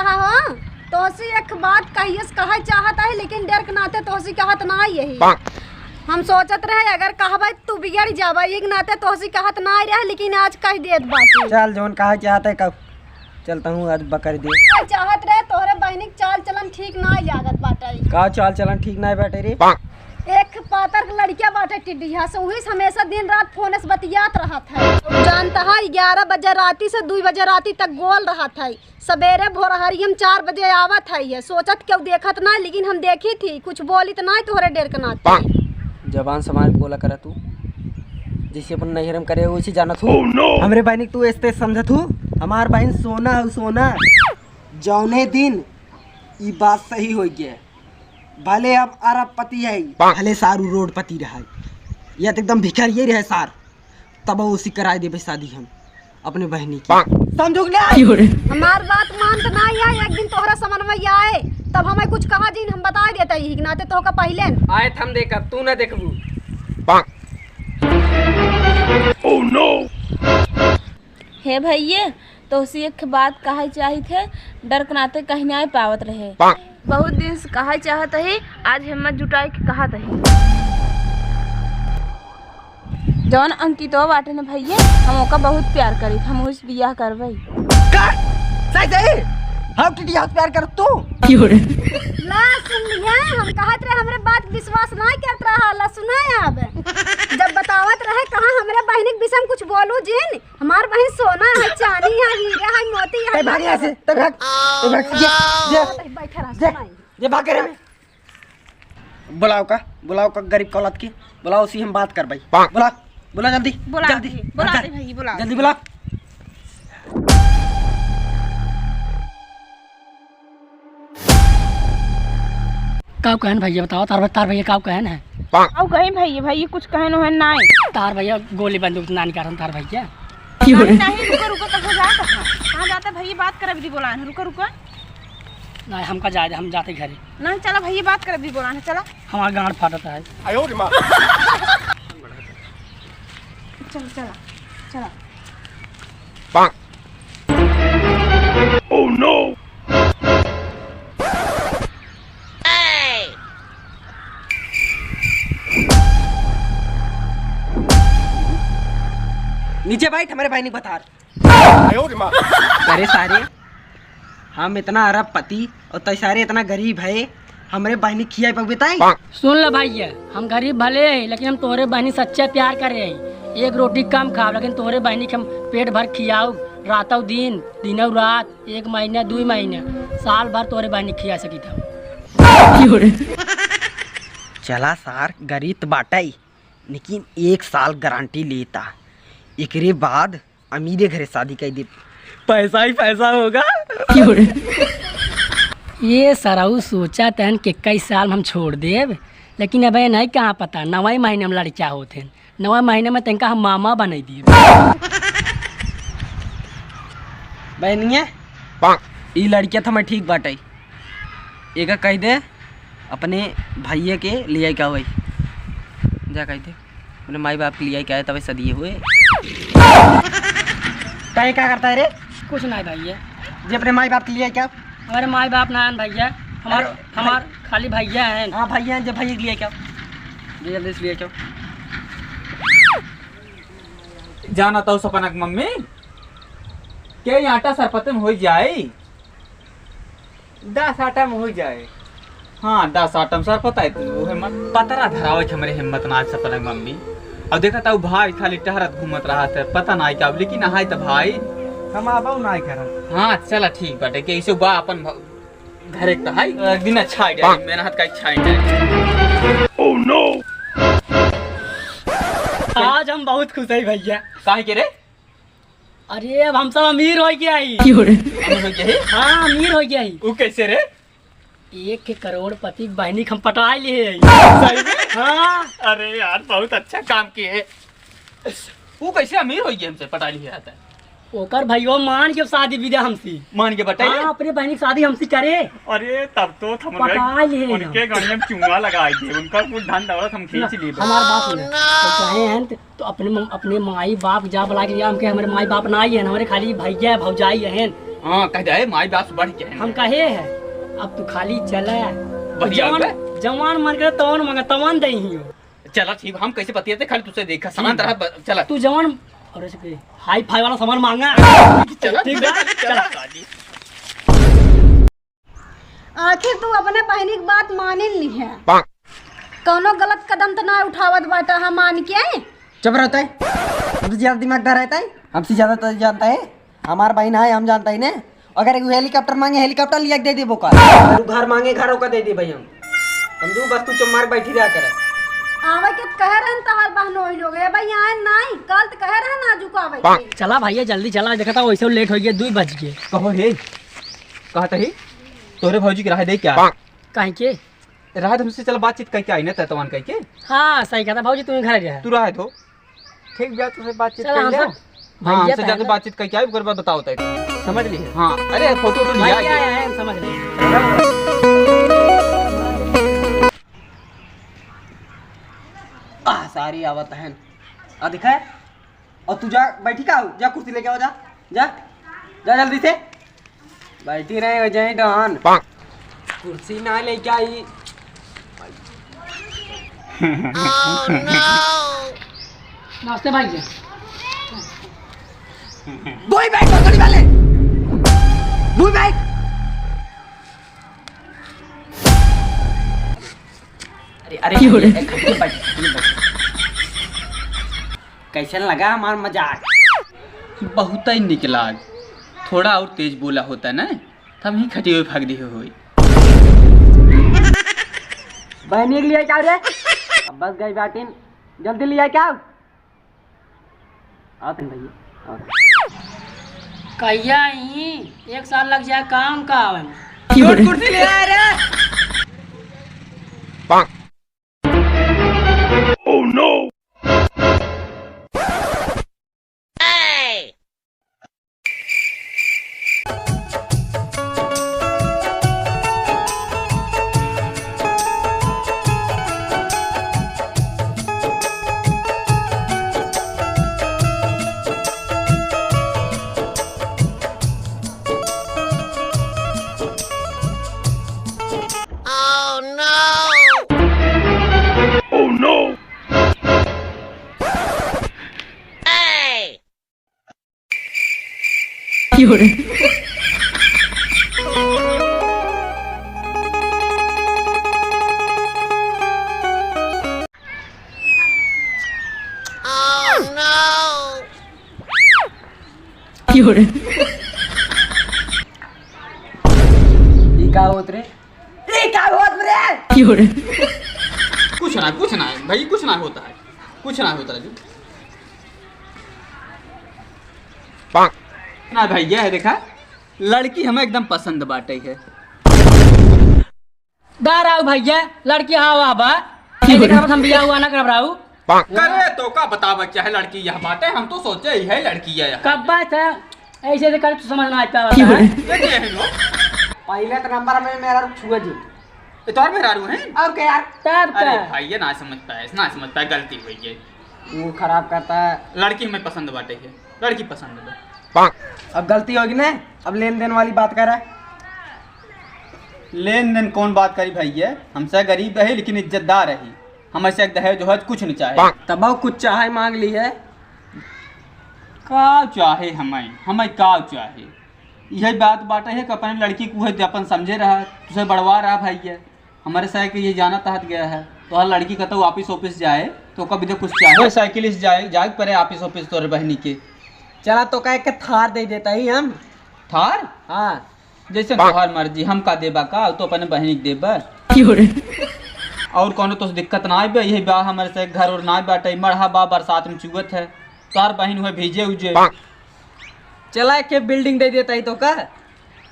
रहा हो। तोसी एक बात कह चाहता है लेकिन डर के नाते तोसी कहत ना यही। हम सोचत रहे अगर कहबे तू बिगड़ जाबे एक नाते तोसी कहत ना रहे लेकिन आज कह देत बात। चल जोन कहा चाहता है कब चलता हूँ आज बकर दे। चाहत रहे तोहरे बहनिक चाल चलन ठीक ना लागत बाटे। का चाल चलन ठीक ना बाटे रे। एक पातर लड़किया बाटे टिड्डिया से वही हमेशा दिन रात फोन से बतियात रहत है। जानता है 11 बजे राती से 2 बजे राती तक गोल रहत है। सवेरे भोरहरी हम 4 बजे आवत है। सोचत क्यों देखत ना लेकिन हम देखी थी कुछ बोली तो ना तोहरे डेर के नाते। जबान समाज बोला करा तू जैसे अपन नैहरम करे वैसे जानत हूँ। हमरे बहनी तू ऐसे समझत हूँ। हमार बहन सोना है सोना। जौने दिन ये बात सही हो गया भले अब अरब पति है भले सारू रोड पति रहा या तो एकदम भिखारी ये रहे सार तब उसी कराए देवे शादी हम अपने बहनी की समझो हमार बात मान तो नहीं है। एक दिन तोहरा समझ में आए तब हमें कुछ कहा जी हम बता देते ही नाते तो का पहले आए हम देखा तू ना देखबू। ओह नो हे भैया तो उसी एक बात कहे चाही थे डर के नाते कहीं नहीं पावत रहे। बहुत दिन से कहे चाहत है आज हिम्मत जुटाई के कहत है। जौन अंकितो बाटे ने भैया हम ओका बहुत प्यार करी हम उस बियाह करबई। सही हम टिटिया प्यार कर तू ला सुन लिया हम कहत रहे हमरे बात विश्वास नहीं करत रहा। ला सुना अब जब बतावत रहे कहां हमरे बहनी के विषय में कुछ बोलू जिन हमार बहन सोना है चांदी है हीरा है मोती है। भाग यहां से तो भाग ये बैठा रह सुनाई ये भाग रे। बुलाओ का गरीब औलाद की बुलाओ उसी हम बात कर भाई। बुला जल्दी जल्दी बुला दे भैया बुला जल्दी बुला। का कहन भैया बताओ तार भैया का कहन है। आओ कहीं भैया कुछ कहनो है नहीं। तार भैया गोली बंदूक ना निकाल तार भैया नहीं रुको कहाँ जाता कहाँ जाता भैया बात कर दी बोला रुको नहीं हमका जाए हम जाते घरे नहीं चला भैया बात कर दी बोला चला हमारा गांड फाटता है। चला ओह नो नीचे बैठ हमारे भाई ने बता अरे सारे हम इतना अरब पति और तय सारे इतना गरीब है हमारे बहनी खिया पक बताए। सुन लो भैया हम गरीब भले है लेकिन हम तोहरे बहनी सच्चा प्यार कर रहे हैं। एक रोटी कम खाओ लेकिन तोहरे बहनी के हम पेट भर खियाओ रातों दिन दिनों रात 1 महीना 2 महीना साल भर तोहरे बहनी खिया सकी था। चला सार गरीब बाटाई लेकिन 1 साल गारंटी लेता एकरे बाद अमीरे घरे शादी कर दे पैसा ही पैसा होगा। ये सराऊ सोचा तहन कि कई साल हम छोड़ देव लेकिन अब नहीं कहाँ पता 9वें महीने में लड़का होते 9वें महीने में तनका हम मामा बना दिए। बहनिया ये लड़किया था मैं ठीक बाटाई एक कह दे अपने भैया के लिए क्या हुई जा कह दे अपने माई बाप के लिए क्या है तभी सदिए हुए कहीं क्या करता है रे। कुछ नहीं भैया जी अपने माई बाप के लिए क्या हमारे माई बाप ना भैया हमार खाली भैया हैं। हाँ भैया जब भैया के लिए क्या जी जल्दी से लिए क्या जाना तो सपनक मम्मी के आटा सरपतन हो जाए 10 आटा में हो जाए। हाँ 10 आटम सर पता है वो हिम्मत पतरा धरावे हमारे हिम्मत ना सपनक मम्मी। अब देखा था भाई खाली टहरत घूमत रहा था पता ना क्या लेकिन हाय तो भाई हम आबा ना कर। हाँ चला ठीक बाटे के इसे बा अपन घर एक है एक दिन अच्छा है मेहनत का अच्छा है। ओह नो आज हम बहुत खुश है भैया। काहे के रे अरे अब हम सब अमीर हो गया ही। हाँ अमीर हो गया ही। वो कैसे रे 1 करोड़पति बहनी हम पटा लिए। हाँ अरे यार बहुत अच्छा काम किए। वो कैसे अमीर हो गया हमसे पटा लिया था ओकर भैया मान के शादी विदा हमसे मान के बताइए। हाँ, अपने बहनी की शादी हमसे करे। अरे तब तो पटा लिए उनके गाड़ी में चुंगा लगाए थे उनका कुछ धन दौलत हम खींच लिए। हमारे बाप ने तो कहे हैं तो अपने माई बाप जा बुला के हम के हमारे माई बाप ना ही है हमारे खाली भैया भौजाई हैं हाँ कह जाए माई बाप बढ़ के हम कहे है अब तू खाली चला बढ़िया जवान होगा। जवान मन करे तवन मंगा तवन दे ही चला ठीक हम कैसे बतियाते खाली तुझसे देखा सामान तरह चला तू जवान और ऐसे हाई फाई वाला सामान मांगा चला ठीक है चला आखिर तू अपने बहनी की बात मानिल नहीं है, कौनो गलत कदम तो ना उठावत बाटा हम मान के। चुप रहता है, हमसे ज्यादा दिमागदार रहता है, हमसे ज्यादा तो जानता है। हमारा बहन है हम जानता ही ना। अगर एक हेलीकॉप्टर मांगे हेलीकॉप्टर लिया के दे दे बोका, घर मांगे घरों का दे दे भाई हम समझू। बस तू चुप मार बैठी रहा करे। आवे के कह रहे तहार बहनोई लोग है भाई आए नहीं, कल तो कह रहे ना झुका आवे। चला भैया जल्दी चला, देखा था वैसे लेट हो गया 2 बज गए। कहो हे कहता ही तोरे भौजी की राह दे क्या कहीं के राह हमसे चल बातचीत करके आई ना ततवान कह के हाँ सही कहता भाजी तुम्हें घर गया तू राह दो ठीक गया तुझसे बातचीत चला कर हम ले। सब हाँ भैया हमसे जाके बातचीत करके आई उसके बाद बताओ तय समझ ली हाँ अरे फोटो तो लिया भैया है। आए हम समझ रहे सारी आवत है आ दिखा है। और तू जा बैठी का जा कुर्सी लेके आओ जा जा जा जल्दी से बैठी रहे हो जाए डॉन कुर्सी ना लेके आई। नमस्ते भैया। वही बैठ पकड़ी वाले वही बैठ। अरे अरे कैसे लगा हमारा मजाक? बहुत ही निकला थोड़ा और तेज बोला होता ना तब ही खटी हुई भाग दी हुई बहनी के लिए क्या रे? अब बस गई बाटिन जल्दी लिया क्या? आते हैं भैया कहिया ही 1 साल लग जाए काम का आवे में। कुर्सी ले आए रे। Oh no! Oh no! ये क्या होत रे? ये क्या होत रे? कुछ ना भाई कुछ ना होता है कुछ ना होता राजू ना भाई ये है देखा लड़की हमें एकदम पसंद बाटे है। दार आओ भैया लड़की हाँ आवा ऐसे करब हम बियाह हुआ ना करब राऊ करे तो का बतावा क्या है लड़की यह बात है हम तो सोचे ही है लड़की है कब बात है ऐसे से कर तू समझ ना आता ये है लोग पहले तो नंबर में मेरा छुआ जी ये तो और मेरा रू है और क्या यार? तब अरे का भाई ये ना समझ पाए गलती हुई है मुंह खराब करता है। लड़की हमें पसंद बाटे है लड़की पसंद है। अब गलती होगी ना अब लेन देन वाली बात कर रहा है। लेन देन कौन बात करी भाई है हमसे गरीब रहे लेकिन इज्जतदार रही हमसे एक दहेज जो है कुछ नहीं चाहे तब कुछ चाहे मांग ली है। का चाहे हमें का चाहे यही बात बाटे है कि अपने लड़की को है अपन समझे रहा तुझे बढ़वा रहा भाई है हमारे साइड के ये जाना तहत गया है तो हर लड़की का तो ऑफिस ऑफिस जाए तो कभी तो कुछ चाहे साइकिल जाए पड़े ऑफिस ऑफिस तोरे बहनी के चला तो कह के थार दे देता ही हम। थार हाँ जैसे तुम्हार मर्जी हम का देबा का तो अपने बहनी के देबा और कोनो तो दिक्कत ना आए यही बा हमारे से घर और ना बाटे मरहा बा बरसात में चुगत है तार बहन हुए भीजे उजे चला के बिल्डिंग दे देता ही तो का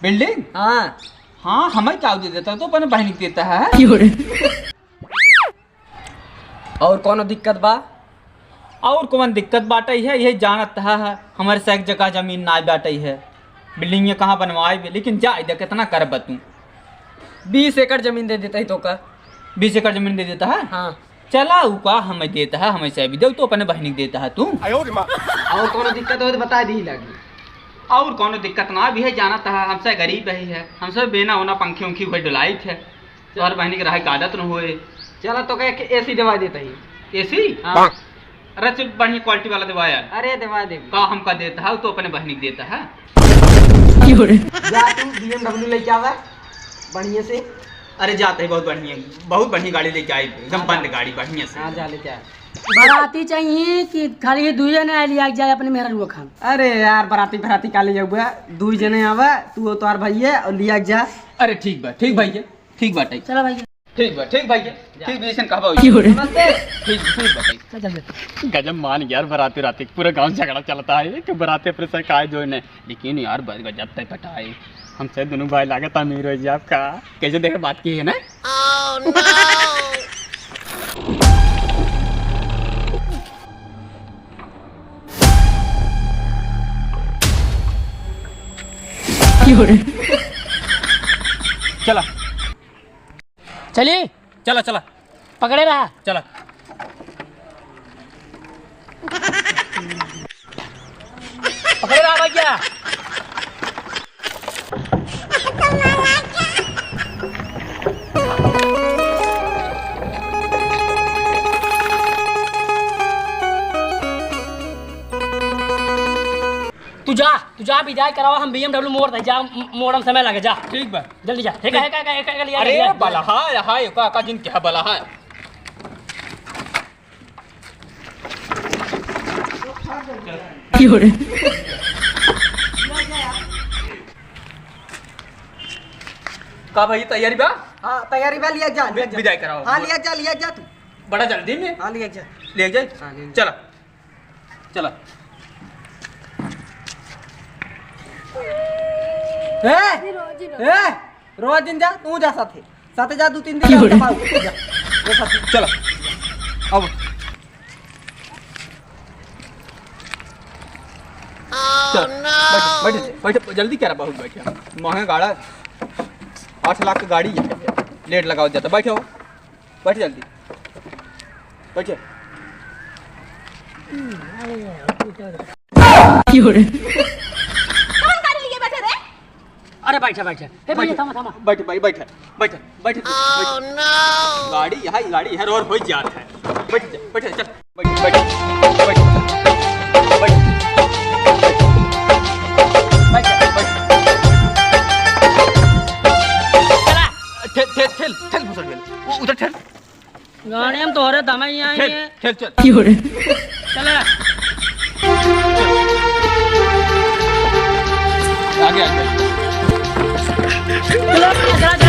बिल्डिंग हाँ हाँ हमें क्या दे देता तो अपने बहन के देता है और कोनो दिक्कत बा? और कौन दिक्कत बाटे है यही जानत है हमारे से एक जगह जमीन ना बाटे है बिल्डिंग ये कहाँ बनवाए भी लेकिन जा इधर कितना कर तू 20 एकड़ जमीन दे देता ही तो का 20 एकड़ जमीन दे देता है हाँ चला उका हमें देता है हमें से भी दे तो अपने बहनी देता है तू और कोनो दिक्कत हो तो बता दी लगी और कोनो दिक्कत ना भी है, जाना था हमसे गरीब है, हमसे बेना होना पंखे उंखी हुए डुलाई थे, तोहर बहनी के रहे की आदत न होए। चला तो कह एसी दवा देता ही। एसी? हाँ। अरे चल बढ़िया क्वालिटी वाला दवाया। अरे दवा दे का हमका देता है तो अपने बहनी को देता है। जा तू BMW लेके आवा बढ़िया से। अरे जाते ही बहुत बढ़िया गाड़ी लेके आई, एकदम बंद गाड़ी बढ़िया से। हाँ जा लेके आ। बाराती चाहिए कि खाली दुई जने लिया जाए अपने मेहरा रुआ खान? अरे यार बराती बराती का ले जाऊगा, 2 जने आवा, तू तो भैया और लिया जा। अरे ठीक बा भैया, ठीक बाटे। चलो भाई, ठीक भैया, ठीक जैसन कहबा ठीक। गजब मान यार, बराती राती पूरा गांव झगड़ा चलता है कि बराती अपने से काय जो ने, लेकिन यार गजब तक पटाए हमसे दोनों भाई लागत अमीर हो जाए। आपका कैसे देखे बात की है ना। चला चलिए चला पकड़े रहा। चला। पकड़े रहा भैया। तू जा विदाई करावा, हम BMW मोड़ दे, जा मोड़म समय लगे, जा ठीक बा, जल्दी जा। है अरे बलहा हाय का जिन क्या बलहा। का भाई तैयारी बा? हाँ तैयारी बा, लिया जा विदाई कराओ। हाँ लिया जा तू। बड़ा जल्दी में। हाँ लिया जा। ले जाए। हाँ, ले चला चला। रोज दिन जा, तू जा साथे जा, 2-3 दिन जा। चला अब बैठ जल्दी कह रहा, बहुत बैठे महंगा गाड़ा, 8 लाख की गाड़ी है, लेट लगाओ जाता। बैठो बैठ जल्दी बैठे। अरे बैठा हे भैया, थामा बैठ गाड़ी यहाँ गाड़ी है और हो जाता है। बैठ चल ठेल फुसड़ गेल उधर ठेल गाड़ी हम तोहरे दम ही आई है। ठेल चल चला आगे चलो